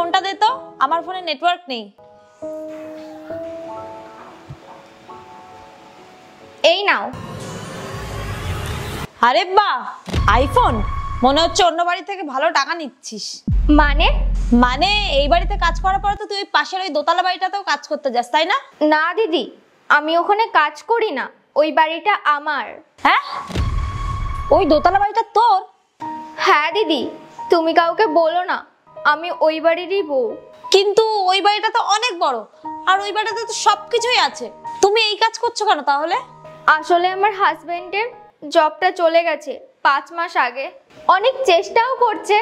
ফোনটা দে তো, আমার ফোনে নেটওয়ার্ক নেই। এই নাও। আরে বাহ, আইফোন! মনে হচ্ছে অন্য বাড়ি থেকে ভালো টাকা নিচ্ছিস। মানে? মানে এই বাড়িতে কাজ করার পরে তো তুই পাশের ওই দোতলা বাড়িটাতেও কাজ করতে যাস, তাই না? না দিদি, আমি ওখানে কাজ করি না, ওই বাড়িটা আমার। হ্যাঁ, ওই দোতলা বাড়িটা তোর? হ্যাঁ দিদি, তুমি কাউকে বলো না, আমি ওই বাড়িরই বউ। কিন্তু ওই বাড়িটা তো অনেক বড়, আর ওই বাড়িতে তো সবকিছুই আছে। তুমি এই কাজ করছো কেন তাহলে? আসলে আমার হাজবেন্ডের জবটা চলে গেছে 5 মাস আগে। অনেক চেষ্টাও করছে,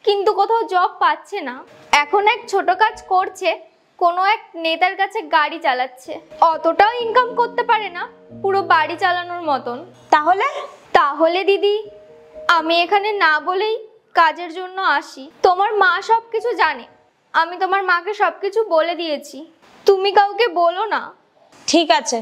কিন্তু কোথাও জব পাচ্ছে না। এখন এক ছোট কাজ করছে, কোনো এক নেতার কাছে গাড়ি চালাচ্ছে। অতটাও ইনকাম করতে পারে না পুরো বাড়ি চালানোর মতন। তাহলে দিদি, আমি এখানে না বলেই কাজের জন্য আসি। তোমার মা সব কিছু জানে, আমি তোমার মাকে সব কিছু বলে দিয়েছি। তুমি কাউকে বলো না। ঠিক আছে।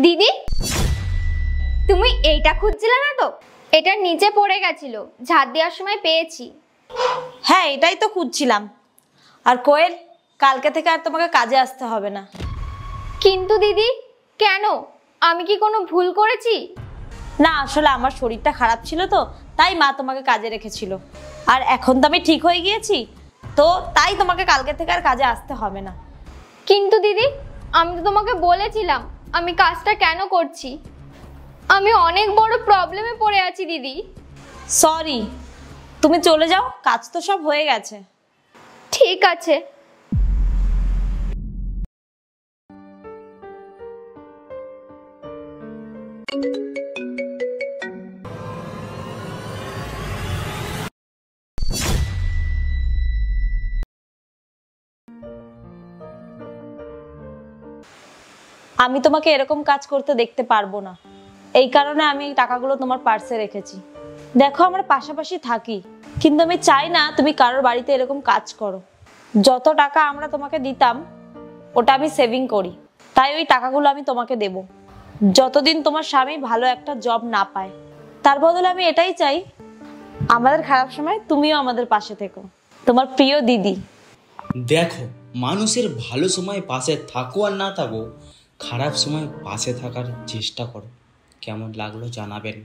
দিদি, তুমি এইটা খুঁজছিলে না তো? এটা নিচে পড়ে গেছিল, ঝাড় দেওয়ার সময় পেয়েছি। হ্যাঁ, এটাই তো খুঁজছিলাম। আর কোয়েল, কালকে থেকে আর তোমাকে কাজে আসতে হবে না। কিন্তু দিদি, কেন? আমি কি কোনো ভুল করেছি? না, আসলে আমার শরীরটা খারাপ ছিল তো, তাই মা তোমাকে কাজে রেখেছিল। আর এখন তো আমি ঠিক হয়ে গিয়েছি, তো তাই তোমাকে কালকে থেকে আর কাজে আসতে হবে না। কিন্তু দিদি, আমি তো তোমাকে বলেছিলাম আমি কাজটা কেন করছি। আমি অনেক বড় প্রবলেমে পড়ে আছি দিদি। সরি, তুমি চলে যাও, কাজ তো সব হয়ে গেছে। ঠিক আছে। আমি তোমাকে এরকম কাজ করতে দেখতে পারবো না, এই কারণে আমি এই টাকাগুলো তোমার পার্সে রেখেছি। দেখো, আমরা পাশাপাশি থাকি, কিন্তু আমি চাই না তুমি কারোর বাড়িতে এরকম কাজ করো। যত টাকা আমরা তোমাকে দিতাম ওটা আমি সেভিং করি, তাই ওই টাকাগুলো আমি তোমাকে দেব যতদিন তোমার স্বামী ভালো একটা জব না পায়। তার বদলে আমি এটাই চাই, আমাদের খারাপ সময় তুমিও আমাদের পাশে থেকো। তোমার প্রিয় দিদি। দেখো, মানুষের ভালো সময় পাশে থাকো আর না থাকো, খারাপ সময় পাশে থাকার চেষ্টা করো। কেমন লাগলো জানাবেন।